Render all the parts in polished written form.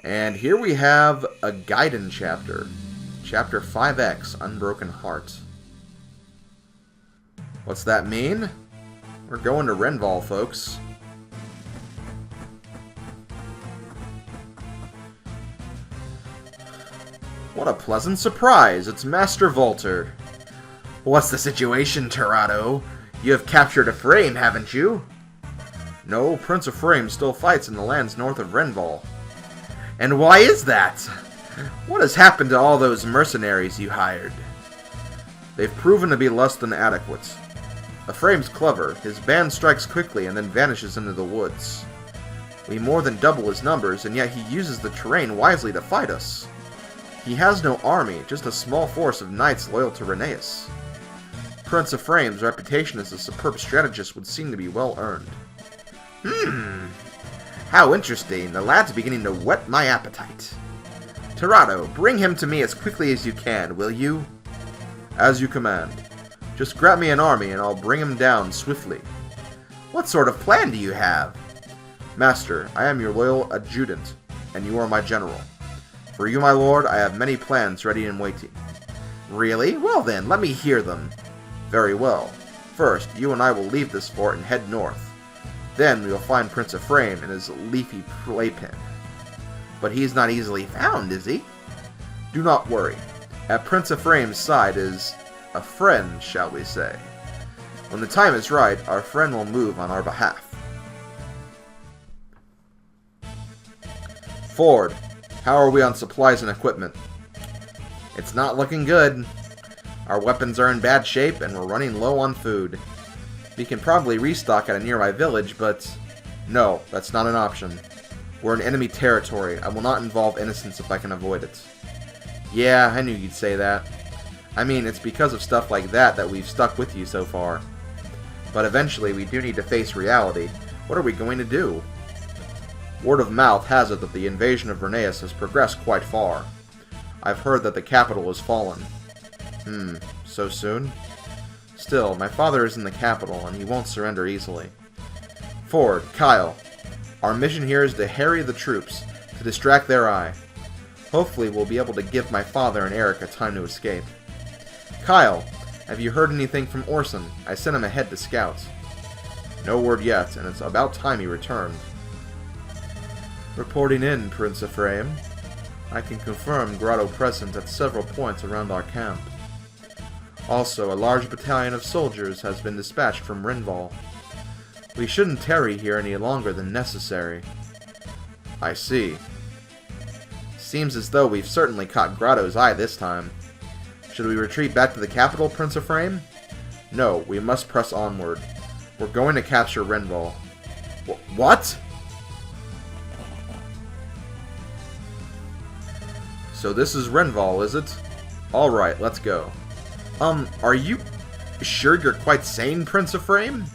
And here we have a Gaiden chapter. Chapter 5X, Unbroken Heart. What's that mean? We're going to Renvall, folks. What a pleasant surprise! It's Master Volter. What's the situation, Grado? You have captured Ephraim, haven't you? No, Prince Ephraim still fights in the lands north of Renvall. And why is that? What has happened to all those mercenaries you hired? They've proven to be less than adequate. Ephraim's clever. His band strikes quickly and then vanishes into the woods. We more than double his numbers, and yet he uses the terrain wisely to fight us. He has no army, just a small force of knights loyal to Reneus. Prince Ephraim's reputation as a superb strategist would seem to be well earned. How interesting. The lad's beginning to whet my appetite. Grado, bring him to me as quickly as you can, will you? As you command. Just grab me an army and I'll bring him down swiftly. What sort of plan do you have? Master, I am your loyal adjutant, and you are my general. For you, my lord, I have many plans ready and waiting. Really? Well then, let me hear them. Very well. First, you and I will leave this fort and head north. Then we will find Prince Ephraim in his leafy playpen. But he is not easily found, is he? Do not worry. At Prince Ephraim's side is a friend, shall we say. When the time is right, our friend will move on our behalf. Ford, how are we on supplies and equipment? It's not looking good. Our weapons are in bad shape and we're running low on food. We can probably restock at a nearby village, but no, that's not an option. We're in enemy territory. I will not involve innocents if I can avoid it. Yeah, I knew you'd say that. I mean, it's because of stuff like that that we've stuck with you so far. But eventually, we do need to face reality. What are we going to do? Word of mouth has it that the invasion of Reneus has progressed quite far. I've heard that the capital has fallen. So soon? Still, my father is in the capital, and he won't surrender easily. Ford, Kyle, our mission here is to harry the troops, to distract their eye. Hopefully we'll be able to give my father and Eirika time to escape. Kyle, have you heard anything from Orson? I sent him ahead to scout. No word yet, and it's about time he returned. Reporting in, Prince Ephraim. I can confirm Grado present at several points around our camp. Also, a large battalion of soldiers has been dispatched from Renvall. We shouldn't tarry here any longer than necessary. I see. Seems as though we've certainly caught Grado's eye this time. Should we retreat back to the capital, Prince Ephraim? No, we must press onward. We're going to capture Renvall. What? So this is Renvall, is it? Alright, let's go. Are you sure you're quite sane, Prince Ephraim?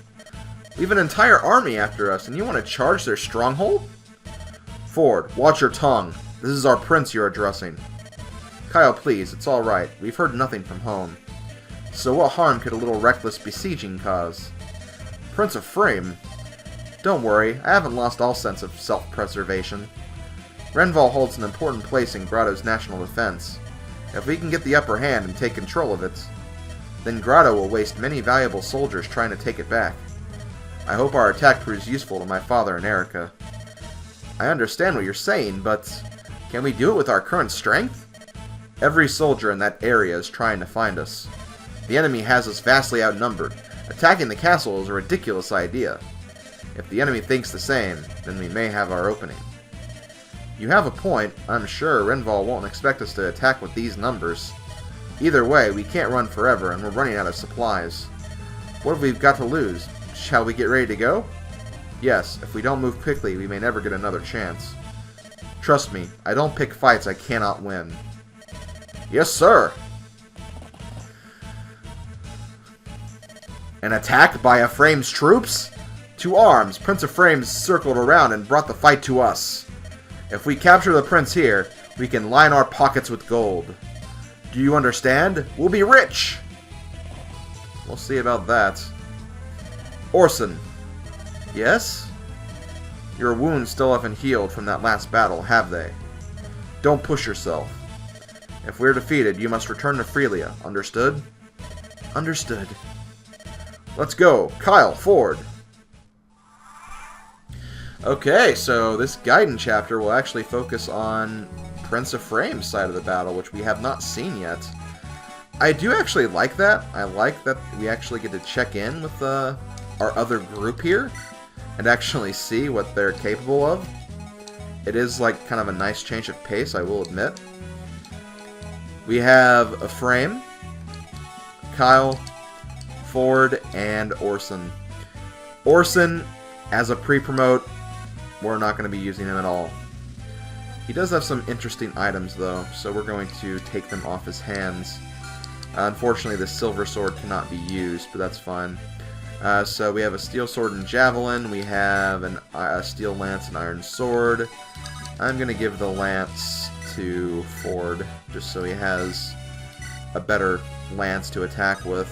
We have an entire army after us, and you want to charge their stronghold? Ford, watch your tongue. This is our prince you're addressing. Kyle, please, it's alright. We've heard nothing from home. So what harm could a little reckless besieging cause? Prince Ephraim? Don't worry, I haven't lost all sense of self-preservation. Renvall holds an important place in Grado's national defense. If we can get the upper hand and take control of it, then Grado will waste many valuable soldiers trying to take it back. I hope our attack proves useful to my father and Eirika. I understand what you're saying, but can we do it with our current strength? Every soldier in that area is trying to find us. The enemy has us vastly outnumbered. Attacking the castle is a ridiculous idea. If the enemy thinks the same, then we may have our opening. You have a point. I'm sure Renvall won't expect us to attack with these numbers. Either way, we can't run forever, and we're running out of supplies. What have we got to lose? Shall we get ready to go? Yes, if we don't move quickly, we may never get another chance. Trust me, I don't pick fights I cannot win. Yes, sir! An attack by Ephraim's troops? To arms! Prince Ephraim circled around and brought the fight to us. If we capture the prince here, we can line our pockets with gold. Do you understand? We'll be rich! We'll see about that. Orson. Yes? Your wounds still haven't healed from that last battle, have they? Don't push yourself. If we're defeated, you must return to Freelia. Understood? Understood. Let's go. Kyle, forward. Okay, so this Gaiden chapter will actually focus on Prince Ephraim's side of the battle, which we have not seen yet. I do actually like that. I like that we actually get to check in with our other group here and actually see what they're capable of. It is like kind of a nice change of pace, I will admit. We have Ephraim, Kyle, Ford, and Orson. Orson, as a pre-promote, we're not going to be using him at all. He does have some interesting items, though, so we're going to take them off his hands. Unfortunately, the silver sword cannot be used, but that's fine. So we have a steel sword and javelin. We have a steel lance and iron sword. I'm going to give the lance to Ford, just so he has a better lance to attack with.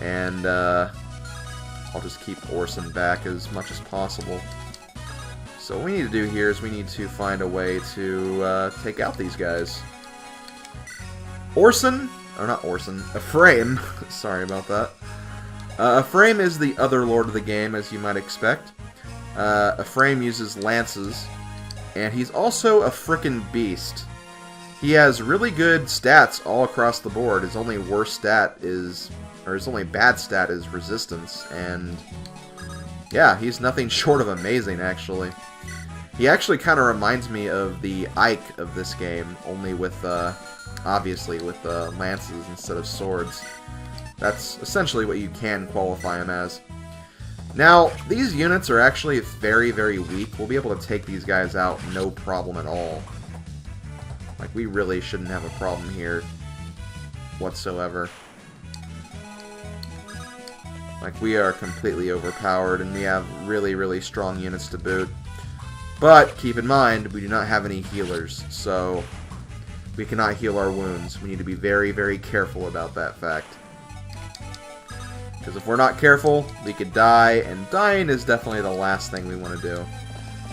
And I'll just keep Orson back as much as possible. So what we need to do here is we need to find a way to take out these guys. Orson, or not Orson, Ephraim, sorry about that. Ephraim is the other lord of the game, as you might expect. Ephraim uses lances, and he's also a frickin' beast. He has really good stats all across the board. His only worst stat is, or his only bad stat is resistance, and yeah, he's nothing short of amazing, actually. He actually kind of reminds me of the Ike of this game, only with, obviously, with lances instead of swords. That's essentially what you can qualify him as. Now, these units are actually very, very weak. We'll be able to take these guys out no problem at all. Like, we really shouldn't have a problem here whatsoever. Like, we are completely overpowered, and we have really, really strong units to boot. But, keep in mind, we do not have any healers, so we cannot heal our wounds. We need to be very, very careful about that fact. Because if we're not careful, we could die, and dying is definitely the last thing we want to do.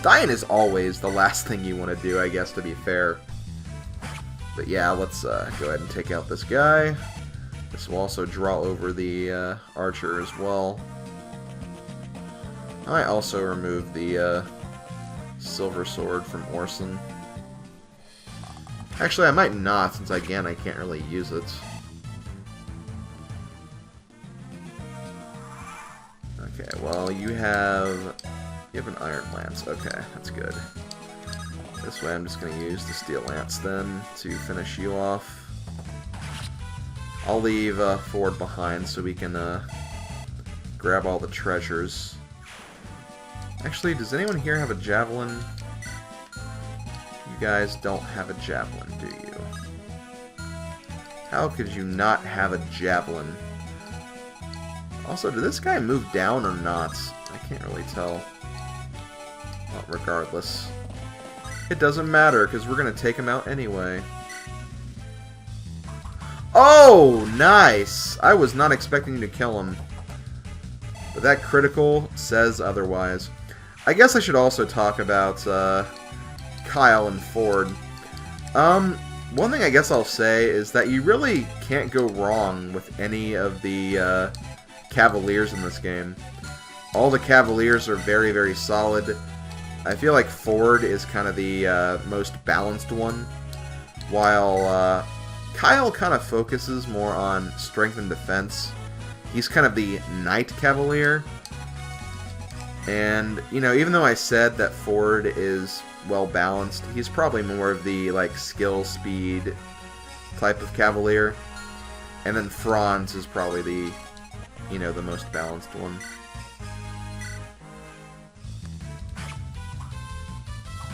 Dying is always the last thing you want to do, I guess, to be fair. But yeah, let's go ahead and take out this guy. This will also draw over the archer as well. I also remove the silver sword from Orson. Actually, I might not, since again, I can't really use it. Okay, well, you have an iron lance. Okay, that's good. This way I'm just going to use the steel lance then to finish you off. I'll leave Ford behind so we can grab all the treasures. Actually, does anyone here have a javelin? You guys don't have a javelin, do you? How could you not have a javelin? Also, did this guy move down or not? I can't really tell. Well, regardless. It doesn't matter, because we're going to take him out anyway. Oh, nice! I was not expecting to kill him. But that critical says otherwise. I guess I should also talk about Kyle and Ford. One thing I guess I'll say is that you really can't go wrong with any of the Cavaliers in this game. All the Cavaliers are very, very solid. I feel like Ford is kind of the most balanced one, while Kyle kind of focuses more on strength and defense. He's kind of the Knight Cavalier. And, you know, even though I said that Ford is well balanced, he's probably more of the, like, skill speed type of Cavalier. And then Franz is probably the, you know, the most balanced one.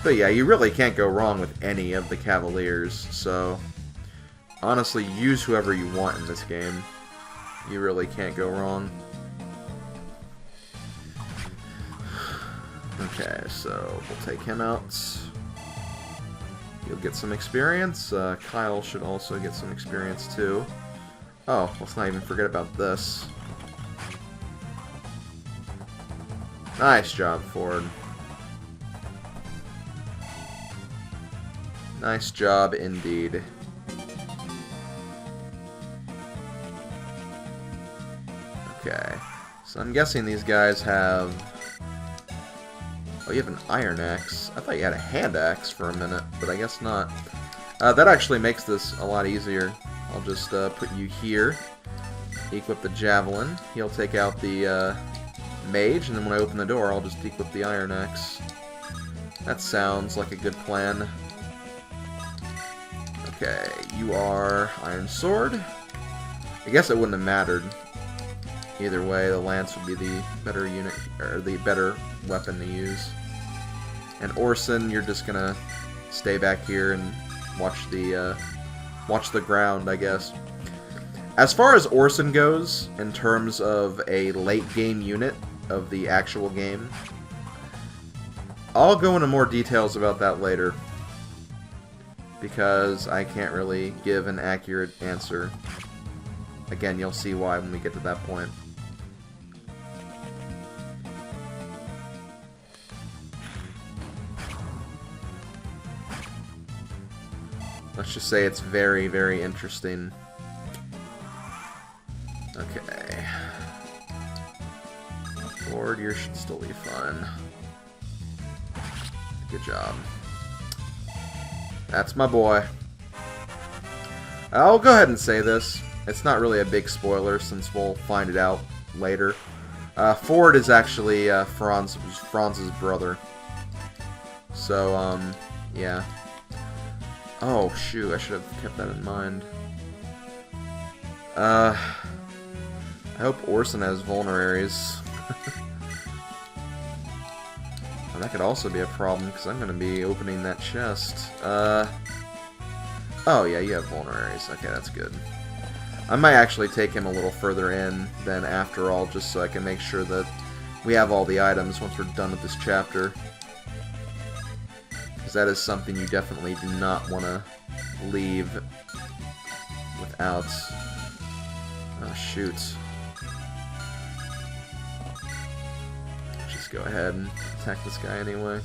But yeah, you really can't go wrong with any of the Cavaliers, so honestly, use whoever you want in this game. You really can't go wrong. Okay, so we'll take him out. You'll get some experience. Kyle should also get some experience too. Oh, let's not even forget about this. Nice job, Ford. Nice job indeed. Okay. So I'm guessing these guys have... Oh, you have an iron axe. I thought you had a hand axe for a minute, but I guess not. That actually makes this a lot easier. I'll just put you here. Equip the javelin. He'll take out the mage, and then when I open the door, I'll just equip the iron axe. That sounds like a good plan. Okay, you are iron sword. I guess it wouldn't have mattered. Either way, the lance would be the better unit, or the better weapon to use. And Orson, you're just gonna stay back here and watch the ground, I guess. As far as Orson goes, in terms of a late game unit of the actual game, I'll go into more details about that later, because I can't really give an accurate answer. Again, you'll see why when we get to that point. Let's just say it's very, very interesting. Okay. Lord, you should still be fine. Good job. That's my boy. I'll go ahead and say this. It's not really a big spoiler since we'll find it out later. Ford is actually Franz's brother. So, yeah. Oh, shoot, I should have kept that in mind. I hope Orson has vulneraries. Well, that could also be a problem, because I'm going to be opening that chest. Oh, yeah, you have vulneraries. Okay, that's good. I might actually take him a little further in than after all, just so I can make sure that we have all the items once we're done with this chapter. Because that is something you definitely do not want to leave without. Oh, shoot. Just go ahead and attack this guy anyway.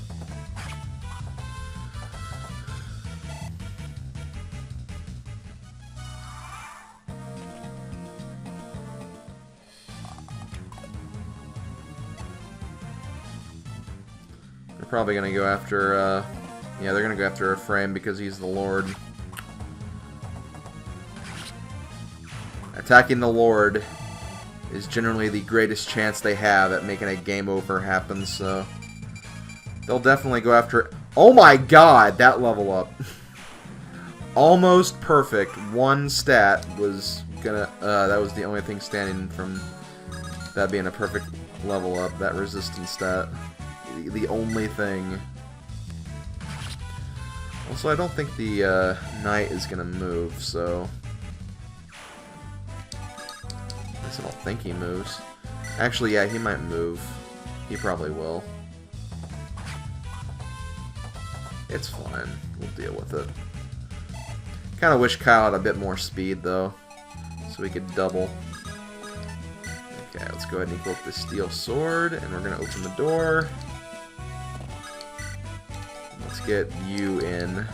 They're probably going to go after, yeah, they're going to go after Ephraim because he's the Lord. Attacking the Lord is generally the greatest chance they have at making a game over happen, so they'll definitely go after... Oh my god, that level up. Almost perfect. One stat was gonna... that was the only thing standing from that being a perfect level up, that resistance stat. The only thing. Also, I don't think the knight is gonna move, so... I don't think he moves. Actually, yeah, he might move. He probably will. It's fine. We'll deal with it. Kind of wish Kyle had a bit more speed, though, so we could double. Okay, let's go ahead and equip the steel sword, and we're going to open the door. Let's get you in.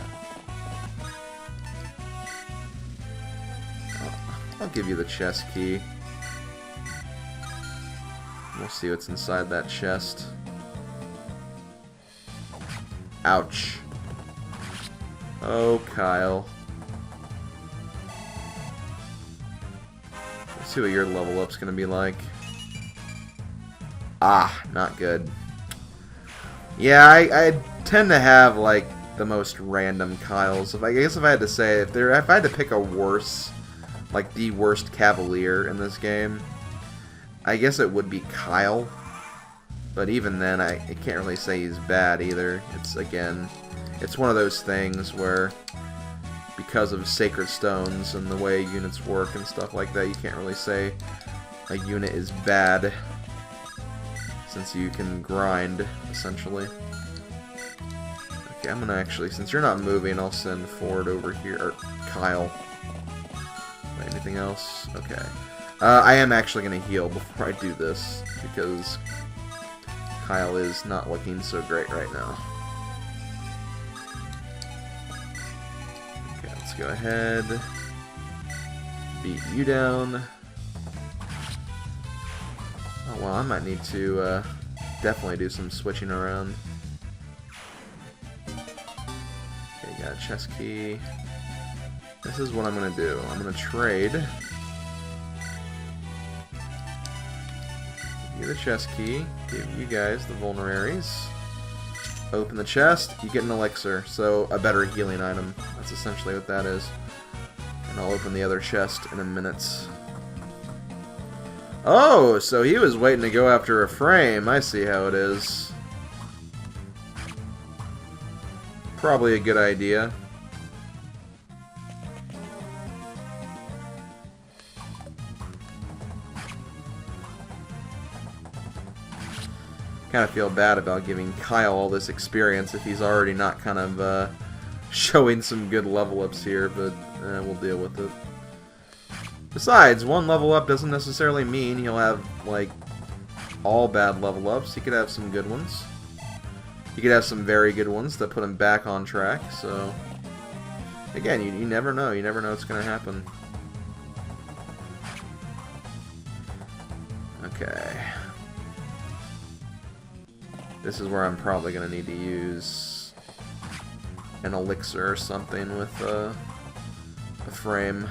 I'll give you the chest key. We'll see what's inside that chest. Ouch. Oh, Kyle. Let's see what your level up's gonna be like. Ah, not good. Yeah, I tend to have, like, the most random Kyles. I guess if I had to say, if I had to pick a worse, like, the worst Cavalier in this game, I guess it would be Kyle, but even then, I can't really say he's bad either. It's, again, it's one of those things where, because of sacred stones and the way units work and stuff like that, you can't really say a unit is bad, since you can grind, essentially. Okay, I'm gonna actually, since you're not moving, I'll send Ford over here, or Kyle. Anything else? Okay. I am actually going to heal before I do this, because Kyle is not looking so great right now. let's go ahead. Beat you down. Oh, well, I might need to definitely do some switching around. Okay, got a chest key. This is what I'm going to do. I'm going to trade. Give you the chest key. Give you guys the vulneraries. Open the chest. You get an elixir. So, a better healing item. That's essentially what that is. And I'll open the other chest in a minute. Oh, so he was waiting to go after Ephraim. I see how it is. Probably a good idea. Kind of feel bad about giving Kyle all this experience if he's already not kind of showing some good level ups here, but we'll deal with it. Besides, one level up doesn't necessarily mean he'll have, like, all bad level ups. He could have some good ones. He could have some very good ones that put him back on track, so... Again, you never know. You never know what's going to happen. Okay. This is where I'm probably going to need to use an elixir or something with a frame.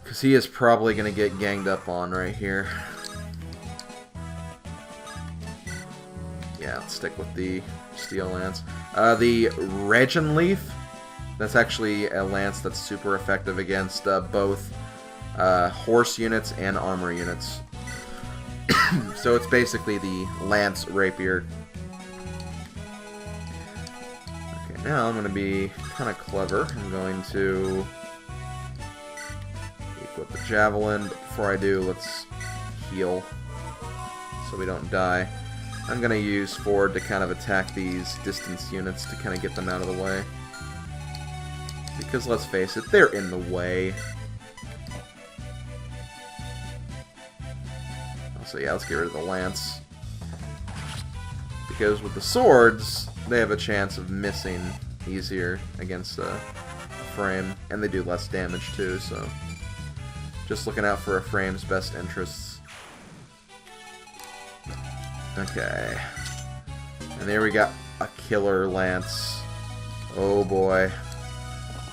Because he is probably going to get ganged up on right here. Yeah, let's stick with the steel lance. The Regen Leaf, that's actually a lance that's super effective against both horse units and armor units. So it's basically the lance rapier. Okay, now I'm going to be kind of clever. I'm going to equip the javelin, but before I do, let's heal so we don't die. I'm going to use forward to kind of attack these distance units to kind of get them out of the way. Because let's face it, they're in the way. So yeah, let's get rid of the lance. Because with the swords, they have a chance of missing easier against a frame. And they do less damage too, so... Just looking out for a frame's best interests. Okay. And there we got a killer lance. Oh boy.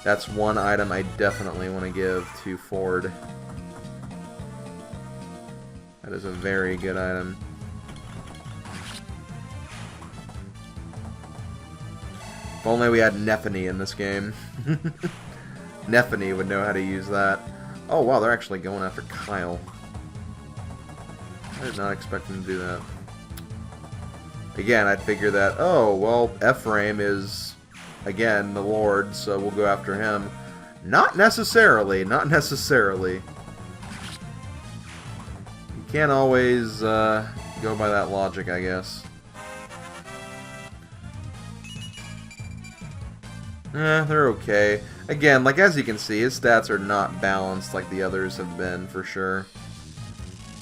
That's one item I definitely want to give to Ford. That is a very good item. If only we had Nephany in this game. Nephany would know how to use that. Oh wow, they're actually going after Kyle. I did not expect them to do that. Again, I'd figure that, oh, well, Ephraim is, again, the Lord, so we'll go after him. Not necessarily, not necessarily. You can't always go by that logic, I guess. They're okay. Again, like as you can see, his stats are not balanced like the others have been, for sure.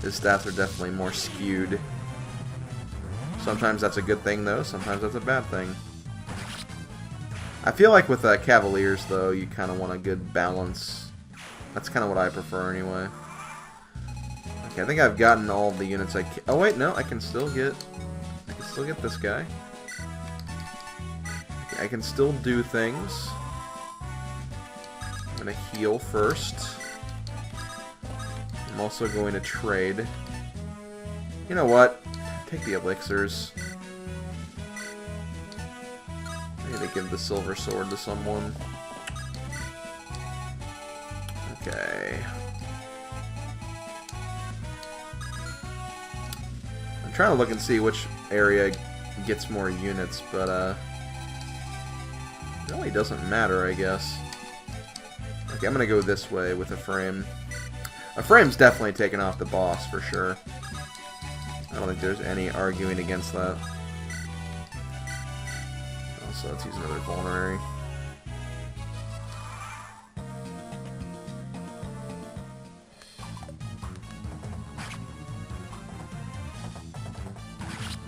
His stats are definitely more skewed. Sometimes that's a good thing, though. Sometimes that's a bad thing. I feel like with Cavaliers, though, you kind of want a good balance. That's kind of what I prefer, anyway. Okay, I think I've gotten all the units I can. Oh wait, no, I can still get this guy. Okay, I can still do things. I'm gonna heal first. I'm also going to trade. You know what? Take the elixirs. I need to give the silver sword to someone. Okay. I'm trying to look and see which area gets more units, but it really doesn't matter, I guess. Okay, I'm gonna go this way with Ephraim. Ephraim's definitely taken off the boss, for sure. I don't think there's any arguing against that. Also, let's use another vulnerary.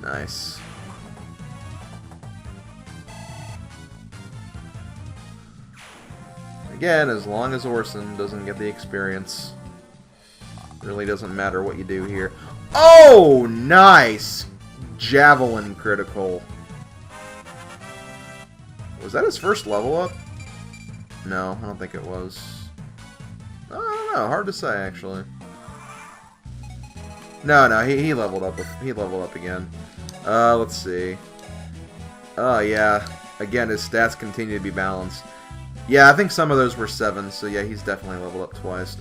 Nice. Again, as long as Orson doesn't get the experience, really doesn't matter what you do here. Oh, nice! Javelin critical. Was that his first level up? No, I don't think it was. I don't know. Hard to say, actually. No, he leveled up. He leveled up again. Let's see. Oh yeah. Again, his stats continue to be balanced. Yeah, I think some of those were 7s, so yeah, he's definitely leveled up twice.